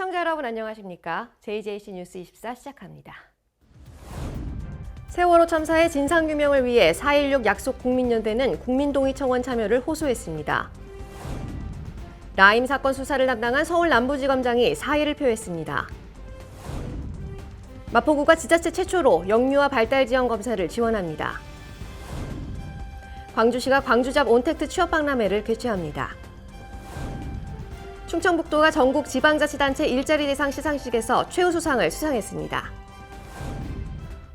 시청자 여러분 안녕하십니까? JJC 뉴스 24 시작합니다. 세월호 참사의 진상규명을 위해 4.16 약속 국민연대는 국민동의청원 참여를 호소했습니다. 라임 사건 수사를 담당한 서울 남부지검장이 사의를 표했습니다. 마포구가 지자체 최초로 영유아 발달 지원 검사를 지원합니다. 광주시가 광주잡 온택트 취업 박람회를 개최합니다. 충청북도가 전국 지방자치단체 일자리 대상 시상식에서 최우수상을 수상했습니다.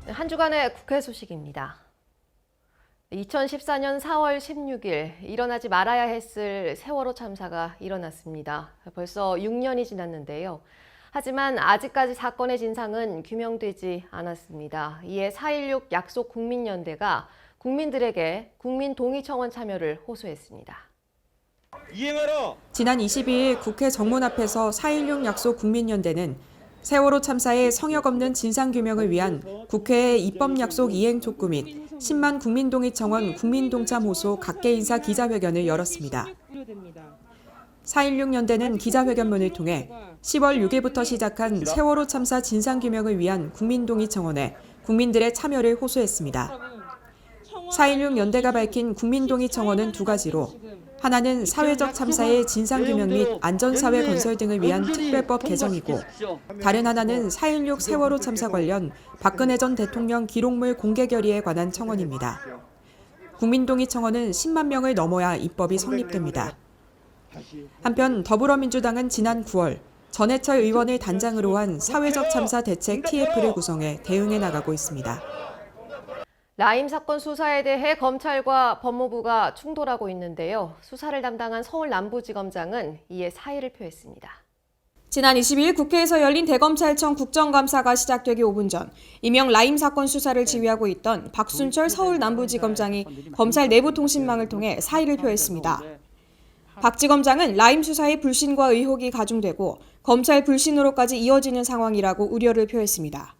한 주간의 국회 소식입니다. 2014년 4월 16일 일어나지 말아야 했을 세월호 참사가 일어났습니다. 벌써 6년이 지났는데요. 하지만 아직까지 사건의 진상은 규명되지 않았습니다. 이에 4.16 약속 국민연대가 국민들에게 국민동의청원 참여를 호소했습니다. 지난 22일 국회 정문 앞에서 4.16 약속 국민연대는 세월호 참사의 성역 없는 진상규명을 위한 국회의 입법약속 이행 촉구 및 10만 국민동의청원 국민동참 호소 각계 인사 기자회견을 열었습니다. 4.16 연대는 기자회견문을 통해 10월 6일부터 시작한 세월호 참사 진상규명을 위한 국민동의청원에 국민들의 참여를 호소했습니다. 4.16 연대가 밝힌 국민동의청원은 두 가지로 하나는 사회적 참사의 진상규명 및 안전사회 건설 등을 위한 특별법 개정이고 다른 하나는 4.16 세월호 참사 관련 박근혜 전 대통령 기록물 공개 결의에 관한 청원입니다. 국민동의청원은 10만 명을 넘어야 입법이 성립됩니다. 한편 더불어민주당은 지난 9월 전해철 의원을 단장으로 한 사회적 참사 대책 TF를 구성해 대응해 나가고 있습니다. 라임 사건 수사에 대해 검찰과 법무부가 충돌하고 있는데요. 수사를 담당한 서울 남부지검장은 이에 사의를 표했습니다. 지난 22일 국회에서 열린 대검찰청 국정감사가 시작되기 5분 전 이명 라임 사건 수사를 지휘하고 있던 박순철 서울 남부지검장이 검찰 내부통신망을 통해 사의를 표했습니다. 박 지검장은 라임 수사의 불신과 의혹이 가중되고 검찰 불신으로까지 이어지는 상황이라고 우려를 표했습니다.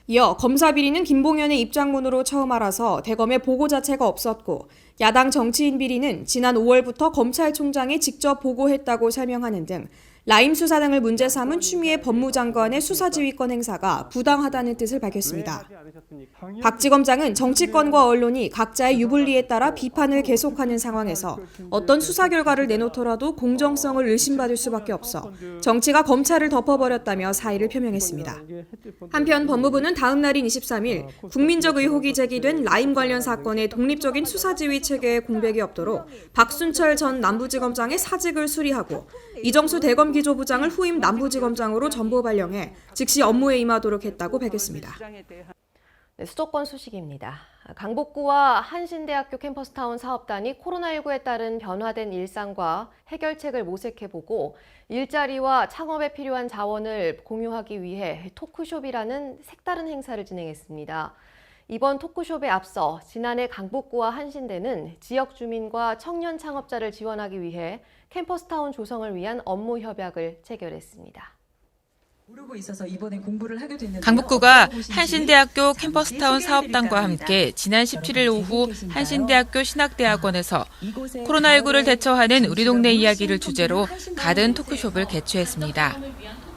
이어 검사 비리는 김봉현의 입장문으로 처음 알아서 대검에 보고 자체가 없었고 야당 정치인 비리는 지난 5월부터 검찰총장에 직접 보고했다고 설명하는 등 라임 수사 등을 문제 삼은 추미애 법무장관의 수사지휘권 행사가 부당하다는 뜻을 밝혔습니다. 박 지검장은 정치권과 언론이 각자의 유불리에 따라 비판을 계속하는 상황에서 어떤 수사 결과를 내놓더라도 공정성을 의심받을 수밖에 없어 정치가 검찰을 덮어버렸다며 사의를 표명했습니다. 한편 법무부는 다음 날인 23일 국민적 의혹이 제기된 라임 관련 사건의 독립적인 수사지휘 체계에 공백이 없도록 박순철 전 남부지검장의 사직을 수리하고 이정수 대검 기조부장을 후임 남부지검장으로 전보 발령해 즉시 업무에 임하도록 했다고 밝혔습니다. 네, 수도권 소식입니다. 강북구와 한신대학교 캠퍼스타운 사업단이 코로나19에 따른 변화된 일상과 해결책을 모색해보고 일자리와 창업에 필요한 자원을 공유하기 위해 토크숍이라는 색다른 행사를 진행했습니다. 이번 토크숍에 앞서 지난해 강북구와 한신대는 지역 주민과 청년 창업자를 지원하기 위해 캠퍼스타운 조성을 위한 업무 협약을 체결했습니다. 강북구가 한신대학교 캠퍼스타운 사업단과 함께 지난 17일 오후 한신대학교 신학대학원에서 코로나19를 대처하는 우리 동네 이야기를 주제로 가든 토크숍을 개최했습니다.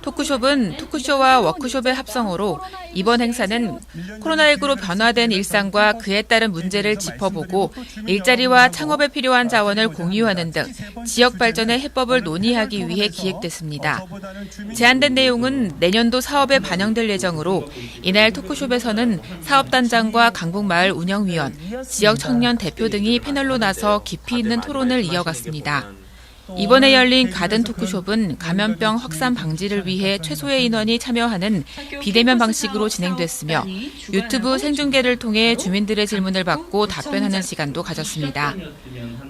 토크숍은 토크쇼와 워크숍의 합성어로 이번 행사는 코로나19로 변화된 일상과 그에 따른 문제를 짚어보고 일자리와 창업에 필요한 자원을 공유하는 등 지역 발전의 해법을 논의하기 위해 기획됐습니다. 제안된 내용은 내년도 사업에 반영될 예정으로 이날 토크숍에서는 사업단장과 강북마을 운영위원, 지역 청년 대표 등이 패널로 나서 깊이 있는 토론을 이어갔습니다. 이번에 열린 가든 토크숍은 감염병 확산 방지를 위해 최소의 인원이 참여하는 비대면 방식으로 진행됐으며 유튜브 생중계를 통해 주민들의 질문을 받고 답변하는 시간도 가졌습니다.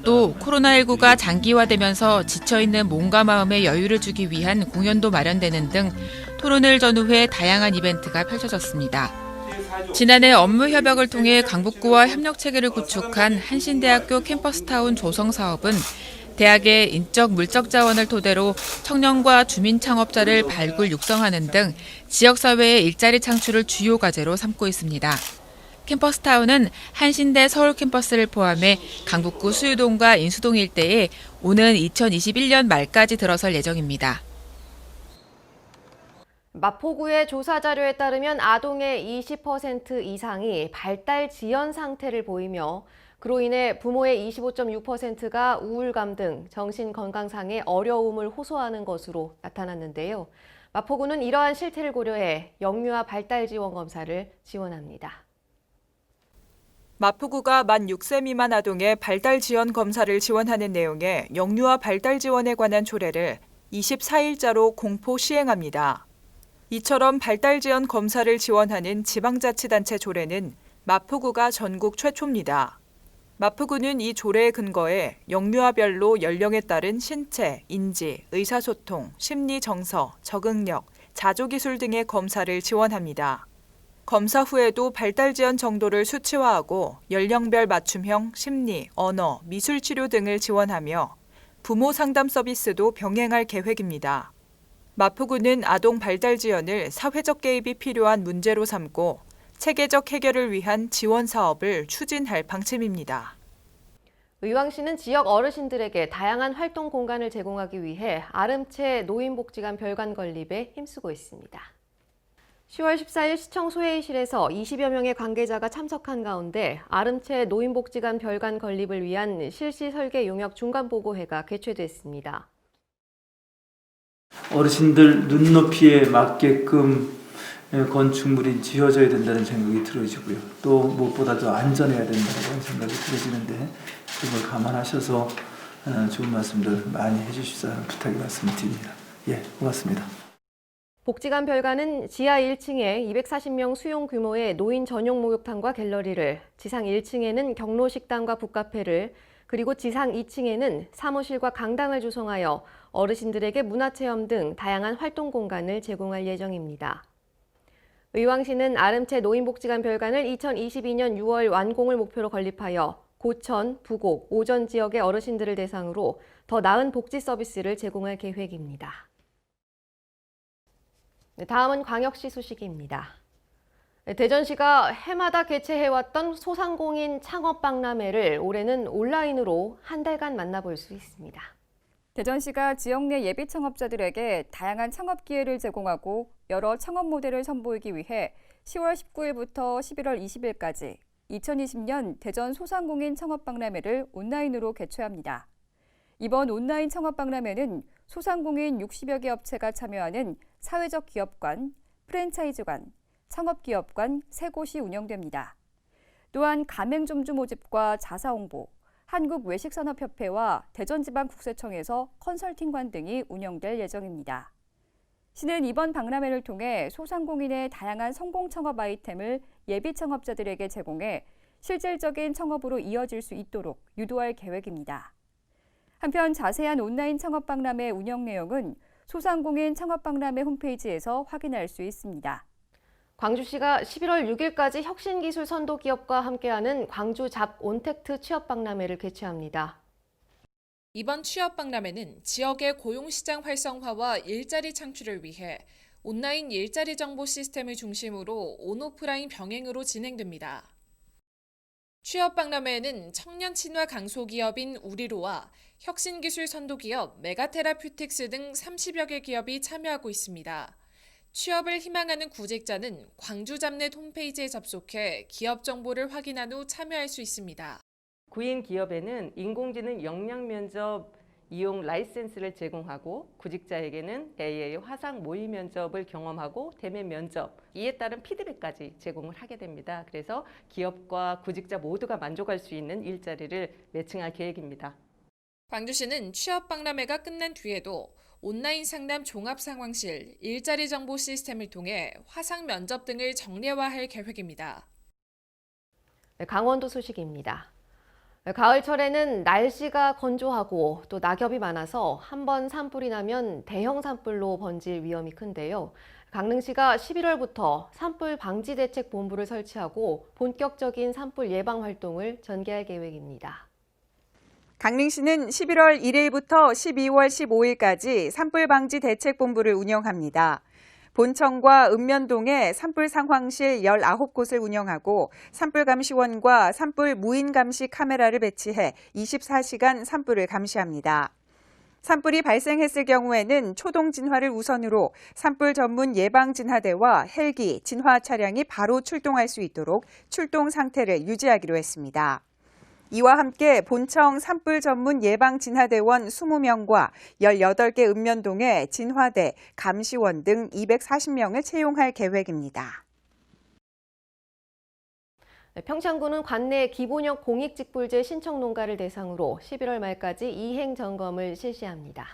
또 코로나19가 장기화되면서 지쳐있는 몸과 마음에 여유를 주기 위한 공연도 마련되는 등 토론을 전후해 다양한 이벤트가 펼쳐졌습니다. 지난해 업무 협약을 통해 강북구와 협력체계를 구축한 한신대학교 캠퍼스타운 조성 사업은 대학의 인적 물적 자원을 토대로 청년과 주민 창업자를 발굴 육성하는 등 지역사회의 일자리 창출을 주요 과제로 삼고 있습니다. 캠퍼스타운은 한신대 서울 캠퍼스를 포함해 강북구 수유동과 인수동 일대에 오는 2021년 말까지 들어설 예정입니다. 마포구의 조사 자료에 따르면 아동의 20% 이상이 발달 지연 상태를 보이며 그로 인해 부모의 25.6%가 우울감 등 정신건강상의 어려움을 호소하는 것으로 나타났는데요. 마포구는 이러한 실태를 고려해 영유아 발달 지원 검사를 지원합니다. 마포구가 만 6세 미만 아동의 발달 지원 검사를 지원하는 내용의 영유아 발달 지원에 관한 조례를 24일자로 공포 시행합니다. 이처럼 발달 지원 검사를 지원하는 지방자치단체 조례는 마포구가 전국 최초입니다. 마포구는 이 조례에 근거해 영유아별로 연령에 따른 신체, 인지, 의사소통, 심리 정서, 적응력, 자조기술 등의 검사를 지원합니다. 검사 후에도 발달 지연 정도를 수치화하고 연령별 맞춤형 심리, 언어, 미술치료 등을 지원하며 부모 상담 서비스도 병행할 계획입니다. 마포구는 아동 발달 지연을 사회적 개입이 필요한 문제로 삼고 체계적 해결을 위한 지원 사업을 추진할 방침입니다. 의왕시는 지역 어르신들에게 다양한 활동 공간을 제공하기 위해 아름채 노인복지관 별관 건립에 힘쓰고 있습니다. 10월 14일 시청 소회의실에서 20여 명의 관계자가 참석한 가운데 아름채 노인복지관 별관 건립을 위한 실시 설계 용역 중간보고회가 개최됐습니다. 어르신들 눈높이에 맞게끔 건축물이 지어져야 된다는 생각이 들어지고요. 또 무엇보다도 안전해야 된다는 생각이 들어지는데 그걸 감안하셔서 좋은 말씀들 많이 해주십사는 부탁의 말씀을 드립니다. 예, 고맙습니다. 복지관 별관은 지하 1층에 240명 수용 규모의 노인 전용 목욕탕과 갤러리를, 지상 1층에는 경로식당과 북카페를, 그리고 지상 2층에는 사무실과 강당을 조성하여 어르신들에게 문화체험 등 다양한 활동 공간을 제공할 예정입니다. 의왕시는 아름채 노인복지관 별관을 2022년 6월 완공을 목표로 건립하여 고천, 부곡, 오전 지역의 어르신들을 대상으로 더 나은 복지 서비스를 제공할 계획입니다. 다음은 광역시 소식입니다. 대전시가 해마다 개최해왔던 소상공인 창업박람회를 올해는 온라인으로 한 달간 만나볼 수 있습니다. 대전시가 지역 내 예비 창업자들에게 다양한 창업 기회를 제공하고 여러 창업 모델을 선보이기 위해 10월 19일부터 11월 20일까지 2020년 대전 소상공인 창업박람회를 온라인으로 개최합니다. 이번 온라인 창업박람회는 소상공인 60여 개 업체가 참여하는 사회적 기업관, 프랜차이즈관, 창업기업관 3곳이 운영됩니다. 또한 가맹점주 모집과 자사홍보, 한국외식산업협회와 대전지방국세청에서 컨설팅관 등이 운영될 예정입니다. 시는 이번 박람회를 통해 소상공인의 다양한 성공 창업 아이템을 예비 창업자들에게 제공해 실질적인 창업으로 이어질 수 있도록 유도할 계획입니다. 한편 자세한 온라인 창업박람회 운영 내용은 소상공인 창업박람회 홈페이지에서 확인할 수 있습니다. 광주시가 11월 6일까지 혁신기술 선도기업과 함께하는 광주 잡 온택트 취업박람회를 개최합니다. 이번 취업박람회는 지역의 고용시장 활성화와 일자리 창출을 위해 온라인 일자리 정보 시스템을 중심으로 온오프라인 병행으로 진행됩니다. 취업박람회에는 청년 친화 강소기업인 우리로와 혁신기술 선도기업 메가테라퓨틱스 등 30여 개 기업이 참여하고 있습니다. 취업을 희망하는 구직자는 광주잡넷 홈페이지에 접속해 기업 정보를 확인한 후 참여할 수 있습니다. 구인 기업에는 인공지능 역량 면접 이용 라이센스를 제공하고 구직자에게는 AA 화상 모의 면접을 경험하고 대면 면접, 이에 따른 피드백까지 제공을 하게 됩니다. 그래서 기업과 구직자 모두가 만족할 수 있는 일자리를 매칭할 계획입니다. 광주시는 취업박람회가 끝난 뒤에도 온라인 상담 종합상황실, 일자리 정보 시스템을 통해 화상 면접 등을 정례화할 계획입니다. 강원도 소식입니다. 가을철에는 날씨가 건조하고 또 낙엽이 많아서 한번 산불이 나면 대형 산불로 번질 위험이 큰데요. 강릉시가 11월부터 산불 방지 대책 본부를 설치하고 본격적인 산불 예방 활동을 전개할 계획입니다. 강릉시는 11월 1일부터 12월 15일까지 산불 방지 대책 본부를 운영합니다. 본청과 읍면동에 산불 상황실 19곳을 운영하고 산불 감시원과 산불 무인 감시 카메라를 배치해 24시간 산불을 감시합니다. 산불이 발생했을 경우에는 초동 진화를 우선으로 산불 전문 예방 진화대와 헬기, 진화 차량이 바로 출동할 수 있도록 출동 상태를 유지하기로 했습니다. 이와 함께 본청 산불 전문 예방 진화대원 20명과 18개 읍면동의 진화대, 감시원 등 240명을 채용할 계획입니다. 평창군은 관내 기본형 공익직불제 신청 농가를 대상으로 11월 말까지 이행 점검을 실시합니다.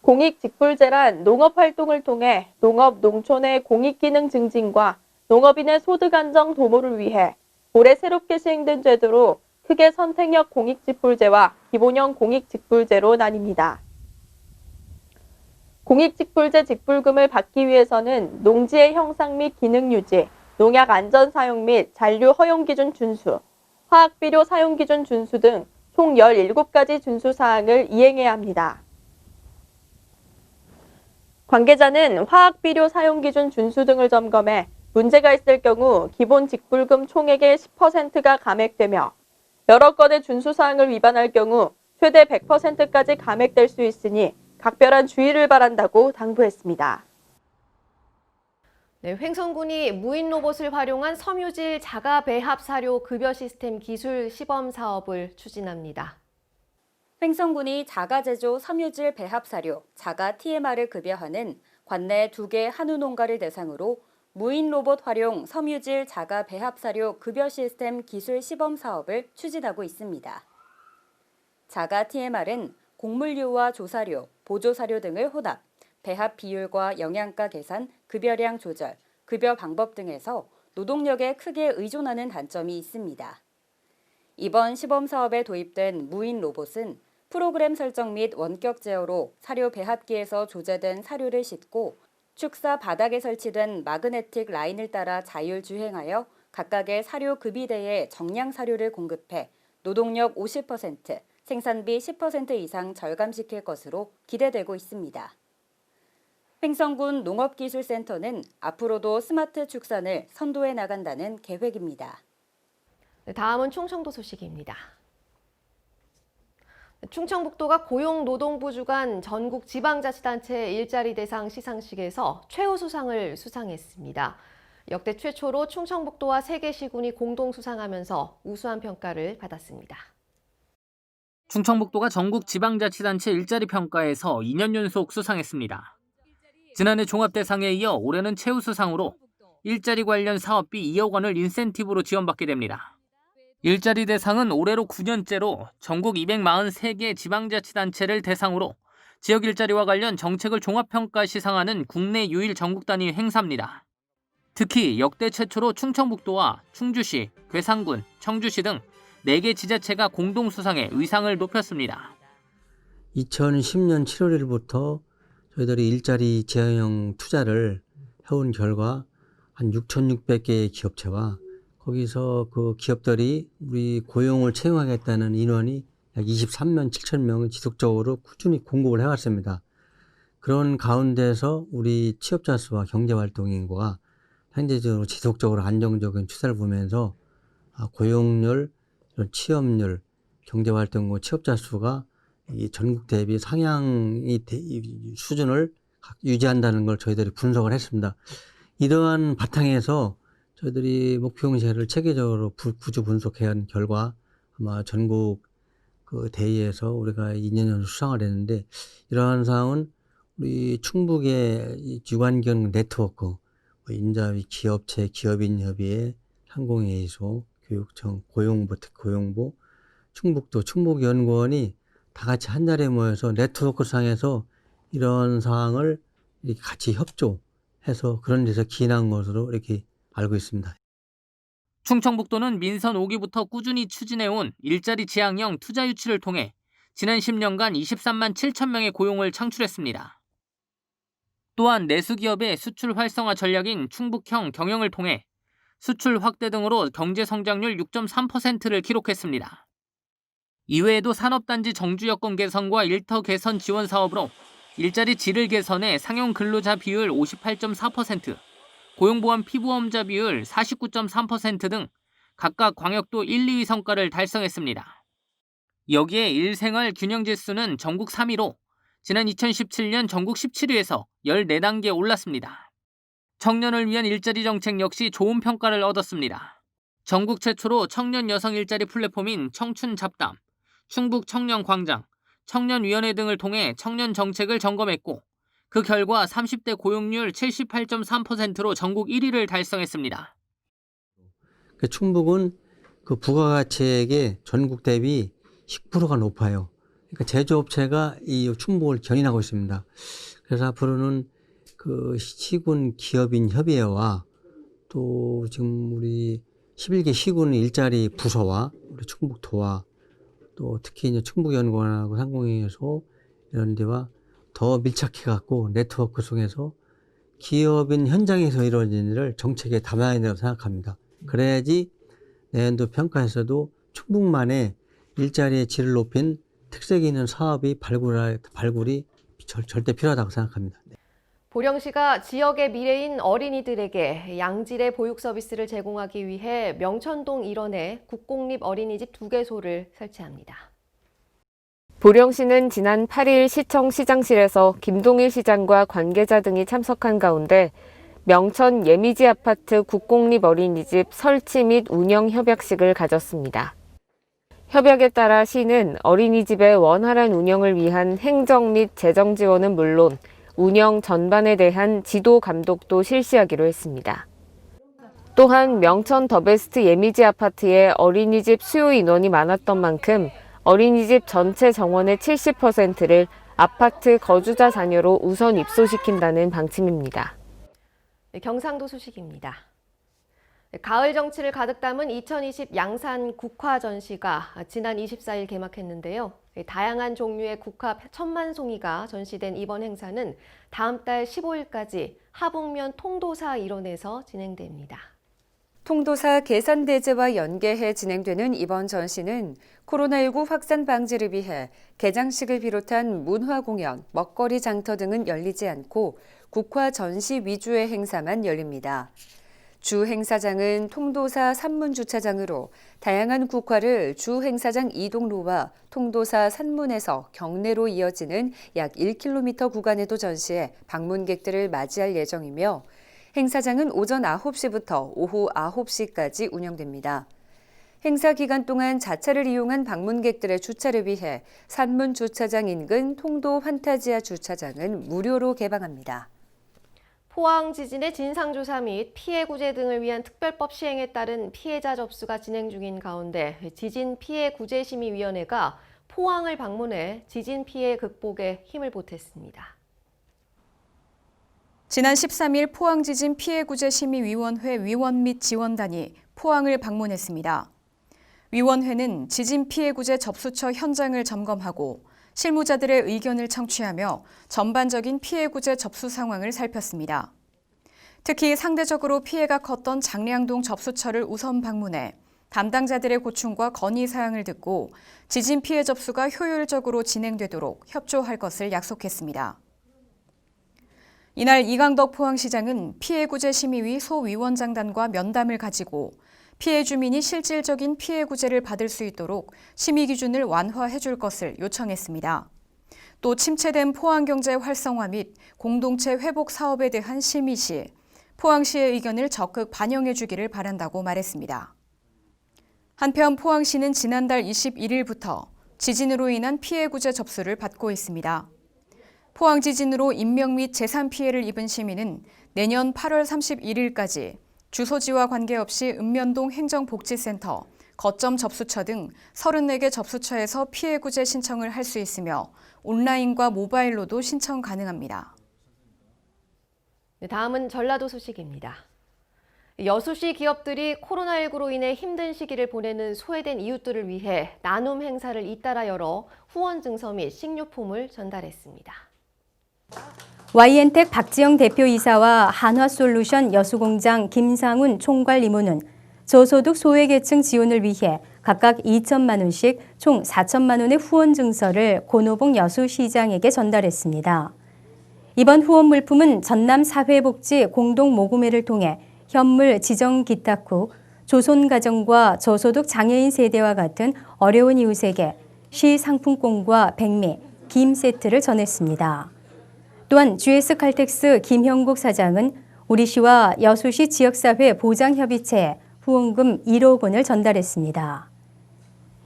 공익직불제란 농업활동을 통해 농업, 농촌의 공익기능 증진과 농업인의 소득 안정 도모를 위해 올해 새롭게 시행된 제도로 크게 선택형 공익직불제와 기본형 공익직불제로 나뉩니다. 공익직불제 직불금을 받기 위해서는 농지의 형상 및 기능 유지, 농약 안전 사용 및 잔류 허용 기준 준수, 화학비료 사용 기준 준수 등 총 17가지 준수 사항을 이행해야 합니다. 관계자는 화학비료 사용 기준 준수 등을 점검해 문제가 있을 경우 기본 직불금 총액의 10%가 감액되며 여러 건의 준수 사항을 위반할 경우 최대 100%까지 감액될 수 있으니 각별한 주의를 바란다고 당부했습니다. 네, 횡성군이 무인 로봇을 활용한 섬유질 자가 배합 사료 급여 시스템 기술 시범 사업을 추진합니다. 횡성군이 자가 제조 섬유질 배합 사료, 자가 TMR을 급여하는 관내 2개 한우 농가를 대상으로 무인 로봇 활용 섬유질 자가 배합 사료 급여 시스템 기술 시범 사업을 추진하고 있습니다. 자가 TMR은 곡물류와 조사료, 보조사료 등을 혼합, 배합 비율과 영양가 계산, 급여량 조절, 급여 방법 등에서 노동력에 크게 의존하는 단점이 있습니다. 이번 시범 사업에 도입된 무인 로봇은 프로그램 설정 및 원격 제어로 사료 배합기에서 조제된 사료를 싣고 축사 바닥에 설치된 마그네틱 라인을 따라 자율주행하여 각각의 사료 급이대에 정량 사료를 공급해 노동력 50%, 생산비 10% 이상 절감시킬 것으로 기대되고 있습니다. 횡성군 농업기술센터는 앞으로도 스마트 축산을 선도해 나간다는 계획입니다. 다음은 충청도 소식입니다. 충청북도가 고용노동부 주관 전국 지방자치단체 일자리 대상 시상식에서 최우수상을 수상했습니다. 역대 최초로 충청북도와 3개 시군이 공동 수상하면서 우수한 평가를 받았습니다. 충청북도가 전국 지방자치단체 일자리 평가에서 2년 연속 수상했습니다. 지난해 종합대상에 이어 올해는 최우수상으로 일자리 관련 사업비 2억 원을 인센티브로 지원받게 됩니다. 일자리 대상은 올해로 9년째로 전국 243개 지방자치단체를 대상으로 지역 일자리와 관련 정책을 종합평가 시상하는 국내 유일 전국 단위 행사입니다. 특히 역대 최초로 충청북도와 충주시, 괴산군, 청주시 등 4개 지자체가 공동 수상해 의상을 높였습니다. 2010년 7월 1일부터 저희들이 일자리 지향형 투자를 해온 결과 한 6,600개의 기업체와 거기서 그 기업들이 우리 고용을 채용하겠다는 인원이 약 23만 7천 명을 지속적으로 꾸준히 공급을 해왔습니다. 그런 가운데서 우리 취업자 수와 경제활동 인구가 현재적으로 지속적으로 안정적인 추세를 보면서 고용률, 취업률, 경제활동과 취업자 수가 이 전국 대비 상향이 수준을 유지한다는 걸 저희들이 분석을 했습니다. 이러한 바탕에서 저희들이 목표 형식을 체계적으로 구조 분석한 결과 아마 전국 그 대회에서 우리가 2년 연속 수상을 했는데 이러한 사항은 우리 충북의 유관기관 네트워크, 인자위 기업체, 기업인협의회, 상공회의소, 교육청, 고용부, 충북도, 충북연구원이 다 같이 한 자리에 모여서 네트워크 상에서 이런 사항을 이렇게 같이 협조해서 그런 데서 기인한 것으로 이렇게 알고 있습니다. 충청북도는 민선 5기부터 꾸준히 추진해온 일자리 지향형 투자 유치를 통해 지난 10년간 23만 7천 명의 고용을 창출했습니다. 또한 내수기업의 수출 활성화 전략인 충북형 경영을 통해 수출 확대 등으로 경제 성장률 6.3%를 기록했습니다. 이외에도 산업단지 정주 여건 개선과 일터 개선 지원 사업으로 일자리 질을 개선해 상용 근로자 비율 58.4%, 고용보험 피부험자 비율 49.3% 등 각각 광역도 1, 2위 성과를 달성했습니다. 여기에 일생활 균형지수는 전국 3위로 지난 2017년 전국 17위에서 14단계 올랐습니다. 청년을 위한 일자리 정책 역시 좋은 평가를 얻었습니다. 전국 최초로 청년 여성 일자리 플랫폼인 청춘잡담, 충북 청년광장, 청년위원회 등을 통해 청년 정책을 점검했고 그 결과 30대 고용률 78.3%로 전국 1위를 달성했습니다. 충북은 그 부가가치액의 전국 대비 10%가 높아요. 그러니까 제조업체가 이 충북을 견인하고 있습니다. 그래서 앞으로는 그 시군 기업인 협의회와 또 지금 우리 11개 시군 일자리 부서와 우리 충북도와 또 특히 이제 충북연구원하고 상공회의소 이런 데와 더 밀착해갖고 네트워크 속에서 기업인 현장에서 이루어진 일을 정책에 담아야 된다고 생각합니다. 그래야지 내년도 평가에서도 충북만의 일자리의 질을 높인 특색 있는 사업이 발굴이 절대 필요하다고 생각합니다. 보령시가 지역의 미래인 어린이들에게 양질의 보육 서비스를 제공하기 위해 명천동 일원에 국공립 어린이집 2개소를 설치합니다. 보령시는 지난 8일 시청 시장실에서 김동일 시장과 관계자 등이 참석한 가운데 명천 예미지 아파트 국공립 어린이집 설치 및 운영 협약식을 가졌습니다. 협약에 따라 시는 어린이집의 원활한 운영을 위한 행정 및 재정 지원은 물론 운영 전반에 대한 지도 감독도 실시하기로 했습니다. 또한 명천 더베스트 예미지 아파트에 어린이집 수요 인원이 많았던 만큼 어린이집 전체 정원의 70%를 아파트 거주자 자녀로 우선 입소시킨다는 방침입니다. 경상도 소식입니다. 가을 정치를 가득 담은 2020 양산 국화 전시가 지난 24일 개막했는데요. 다양한 종류의 국화 1000만 송이가 전시된 이번 행사는 다음 달 15일까지 하북면 통도사 일원에서 진행됩니다. 통도사 계산대제와 연계해 진행되는 이번 전시는 코로나19 확산 방지를 위해 개장식을 비롯한 문화 공연, 먹거리 장터 등은 열리지 않고 국화 전시 위주의 행사만 열립니다. 주 행사장은 통도사 산문주차장으로 다양한 국화를 주 행사장 이동로와 통도사 산문에서 경내로 이어지는 약 1km 구간에도 전시해 방문객들을 맞이할 예정이며 행사장은 오전 9시부터 오후 9시까지 운영됩니다. 행사 기간 동안 자차를 이용한 방문객들의 주차를 위해 산문주차장 인근 통도 환타지아 주차장은 무료로 개방합니다. 포항 지진의 진상조사 및 피해 구제 등을 위한 특별법 시행에 따른 피해자 접수가 진행 중인 가운데 지진 피해 구제심의위원회가 포항을 방문해 지진 피해 극복에 힘을 보탰습니다. 지난 13일 포항지진피해구제심의위원회 위원 및 지원단이 포항을 방문했습니다. 위원회는 지진 피해 구제 접수처 현장을 점검하고 실무자들의 의견을 청취하며 전반적인 피해 구제 접수 상황을 살폈습니다. 특히 상대적으로 피해가 컸던 장량동 접수처를 우선 방문해 담당자들의 고충과 건의사항을 듣고 지진 피해 접수가 효율적으로 진행되도록 협조할 것을 약속했습니다. 이날 이강덕 포항시장은 피해구제심의위 소위원장단과 면담을 가지고 피해 주민이 실질적인 피해 구제를 받을 수 있도록 심의 기준을 완화해 줄 것을 요청했습니다. 또 침체된 포항경제 활성화 및 공동체 회복 사업에 대한 심의 시 포항시의 의견을 적극 반영해 주기를 바란다고 말했습니다. 한편 포항시는 지난달 21일부터 지진으로 인한 피해 구제 접수를 받고 있습니다. 포항 지진으로 인명 및 재산 피해를 입은 시민은 내년 8월 31일까지 주소지와 관계없이 읍면동 행정복지센터, 거점 접수처 등 34개 접수처에서 피해 구제 신청을 할 수 있으며 온라인과 모바일로도 신청 가능합니다. 다음은 전라도 소식입니다. 여수시 기업들이 코로나19로 인해 힘든 시기를 보내는 소외된 이웃들을 위해 나눔 행사를 잇따라 열어 후원 증서 및 식료품을 전달했습니다. YN텍 박지영 대표이사와 한화솔루션 여수공장 김상훈 총괄 이모는 저소득 소외계층 지원을 위해 각각 2천만 원씩 총 4천만 원의 후원 증서를 고노봉 여수시장에게 전달했습니다. 이번 후원 물품은 전남사회복지 공동모금회를 통해 현물 지정 기탁 후 조손가정과 저소득 장애인 세대와 같은 어려운 이웃에게 시 상품권과 백미, 김 세트를 전했습니다. 또한 GS칼텍스 김형국 사장은 우리시와 여수시 지역사회 보장협의체에 후원금 1억 원을 전달했습니다.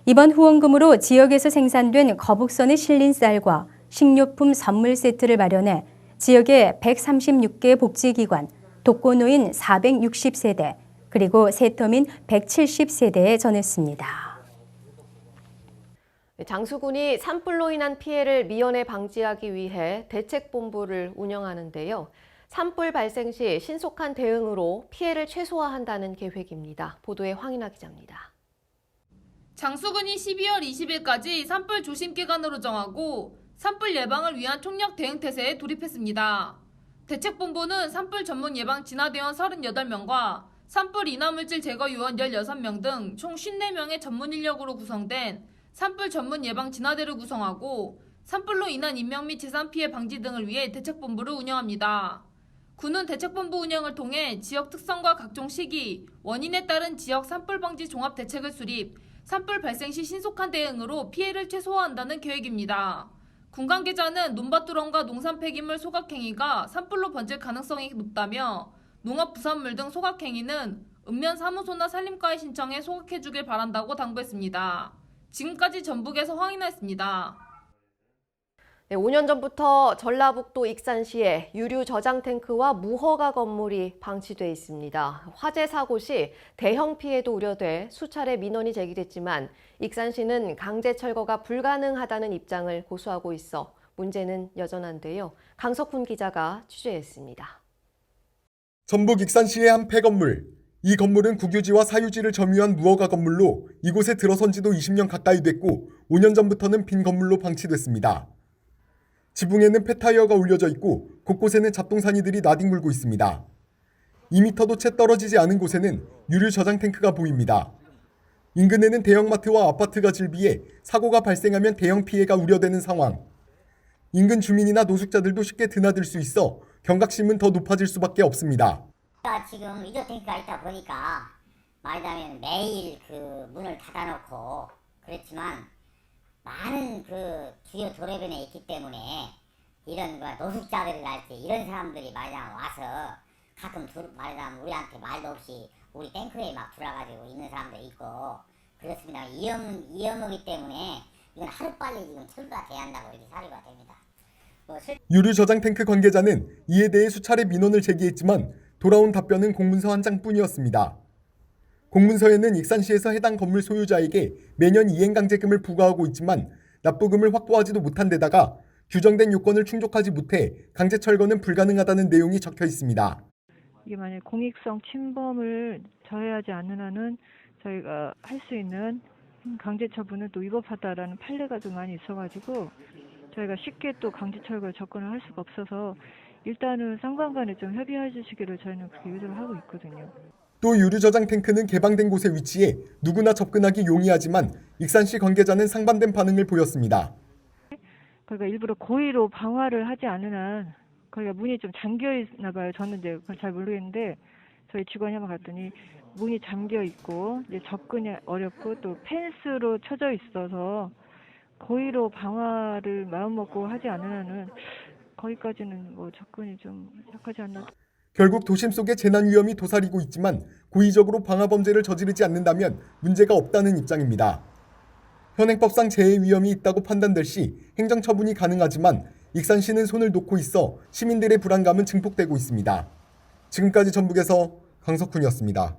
이번 후원금으로 지역에서 생산된 거북선에 실린 쌀과 식료품 선물 세트를 마련해 지역의 136개 복지기관, 독거노인 460세대, 그리고 세터민 170세대에 전했습니다. 장수군이 산불로 인한 피해를 미연에 방지하기 위해 대책본부를 운영하는데요. 산불 발생 시 신속한 대응으로 피해를 최소화한다는 계획입니다. 보도에 황인아 기자입니다. 장수군이 12월 20일까지 산불 조심 기간으로 정하고 산불 예방을 위한 총력 대응 태세에 돌입했습니다. 대책본부는 산불 전문 예방 진화대원 38명과 산불 인화물질 제거 요원 16명 등 총 54명의 전문 인력으로 구성된 산불 전문 예방 진화대를 구성하고 산불로 인한 인명 및 재산 피해 방지 등을 위해 대책본부를 운영합니다. 군은 대책본부 운영을 통해 지역 특성과 각종 시기, 원인에 따른 지역 산불 방지 종합 대책을 수립, 산불 발생 시 신속한 대응으로 피해를 최소화한다는 계획입니다. 군 관계자는 논밭두렁과 농산 폐기물 소각 행위가 산불로 번질 가능성이 높다며 농업 부산물 등 소각 행위는 읍면 사무소나 산림과에 신청해 소각해 주길 바란다고 당부했습니다. 지금까지 전북에서 황인아였습니다. 5년 전부터 전라북도 익산시에 유류 저장 탱크와 무허가 건물이 방치돼 있습니다. 화재 사고 시 대형 피해도 우려돼 수차례 민원이 제기됐지만 익산시는 강제 철거가 불가능하다는 입장을 고수하고 있어 문제는 여전한데요. 강석훈 기자가 취재했습니다. 전북 익산시의 한 폐건물. 이 건물은 국유지와 사유지를 점유한 무허가 건물로 이곳에 들어선 지도 20년 가까이 됐고 5년 전부터는 빈 건물로 방치됐습니다. 지붕에는 폐타이어가 올려져 있고 곳곳에는 잡동사니들이 나뒹굴고 있습니다. 2m도 채 떨어지지 않은 곳에는 유류 저장 탱크가 보입니다. 인근에는 대형마트와 아파트가 즐비해 사고가 발생하면 대형 피해가 우려되는 상황. 인근 주민이나 노숙자들도 쉽게 드나들 수 있어 경각심은 더 높아질 수밖에 없습니다. 지금 이조 탱크가 있다 보니까 말하자면 매일 그 문을 닫아놓고 그렇지만 많은 그 주요 도로변에 있기 때문에 이런 노숙자들이랄지 이런 사람들이 말하자면 와서 가끔 말하자면 우리한테 말도 없이 우리 탱크에 막 들어가지고 있는 사람도 있고 그렇습니다. 위험하기 때문에 이건 하루빨리 지금 철거가 돼야 한다고 이렇게 사료가 됩니다. 유류 저장 탱크 관계자는 이에 대해 수차례 민원을 제기했지만 돌아온 답변은 공문서 한 장뿐이었습니다. 공문서에는 익산시에서 해당 건물 소유자에게 매년 이행강제금을 부과하고 있지만 납부금을 확보하지도 못한 데다가 규정된 요건을 충족하지 못해 강제 철거는 불가능하다는 내용이 적혀 있습니다. 이게 만약 공익성 침범을 저해하지 않는 한은 저희가 할 수 있는 강제 처분은 또 위법하다라는 판례가 좀 많이 있어가지고 저희가 쉽게 또 강제 철거에 접근을 할 수가 없어서 일단은 쌍방 간에 좀 협의해 주시기를 저희는 그렇게 요구를 하고 있거든요. 또 유류 저장 탱크는 개방된 곳에 위치해 누구나 접근하기 용이하지만 익산시 관계자는 상반된 반응을 보였습니다. 그러니까 일부러 고의로 방화를 하지 않는 한 거기가 문이 좀 잠겨 있나 봐요. 저는 이제 그걸 잘 모르겠는데 저희 직원이 한번 갔더니 문이 잠겨 있고 이제 접근이 어렵고 또 펜스로 쳐져 있어서 고의로 방화를 마음먹고 하지 않는 한은 거기까지는 뭐 접근이 좀 약하지 않나. 결국 도심 속에 재난 위험이 도사리고 있지만 고의적으로 방화 범죄를 저지르지 않는다면 문제가 없다는 입장입니다. 현행법상 재해 위험이 있다고 판단될 시 행정처분이 가능하지만 익산시는 손을 놓고 있어 시민들의 불안감은 증폭되고 있습니다. 지금까지 전북에서 강석훈이었습니다.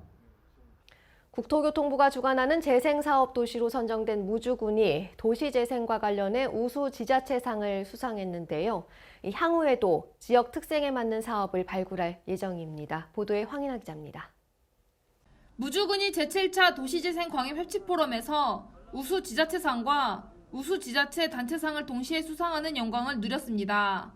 국토교통부가 주관하는 재생사업 도시로 선정된 무주군이 도시재생과 관련해 우수 지자체상을 수상했는데요. 향후에도 지역 특색에 맞는 사업을 발굴할 예정입니다. 보도에 황인아 기자입니다. 무주군이 제7차 도시재생 광역 협치 포럼에서 우수 지자체상과 우수 지자체 단체상을 동시에 수상하는 영광을 누렸습니다.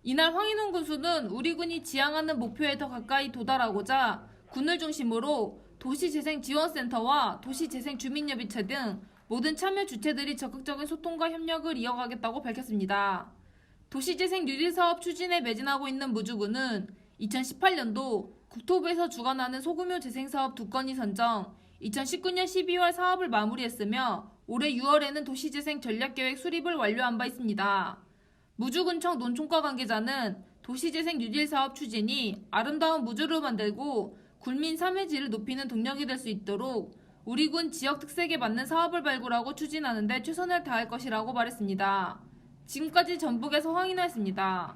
이날 황인훈 군수는 우리 군이 지향하는 목표에 더 가까이 도달하고자 군을 중심으로 도시재생지원센터와 도시재생주민협의체 등 모든 참여 주체들이 적극적인 소통과 협력을 이어가겠다고 밝혔습니다. 도시재생 뉴딜사업 추진에 매진하고 있는 무주군은 2018년도 국토부에서 주관하는 소규모 재생사업 2건이 선정, 2019년 12월 사업을 마무리했으며 올해 6월에는 도시재생 전략계획 수립을 완료한 바 있습니다. 무주군청 논총과 관계자는 도시재생 뉴딜 사업 추진이 아름다운 무주를 만들고 군민 삶의 질을 높이는 동력이 될 수 있도록 우리 군 지역 특색에 맞는 사업을 발굴하고 추진하는 데 최선을 다할 것이라고 말했습니다. 지금까지 전북에서 황인아였습니다.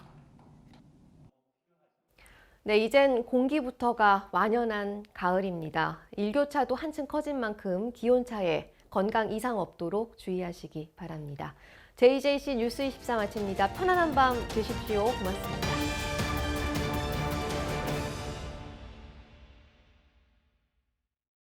네, 이젠 공기부터가 완연한 가을입니다. 일교차도 한층 커진 만큼 기온차에 건강 이상 없도록 주의하시기 바랍니다. JJC 뉴스 24 마칩니다. 편안한 밤 되십시오. 고맙습니다.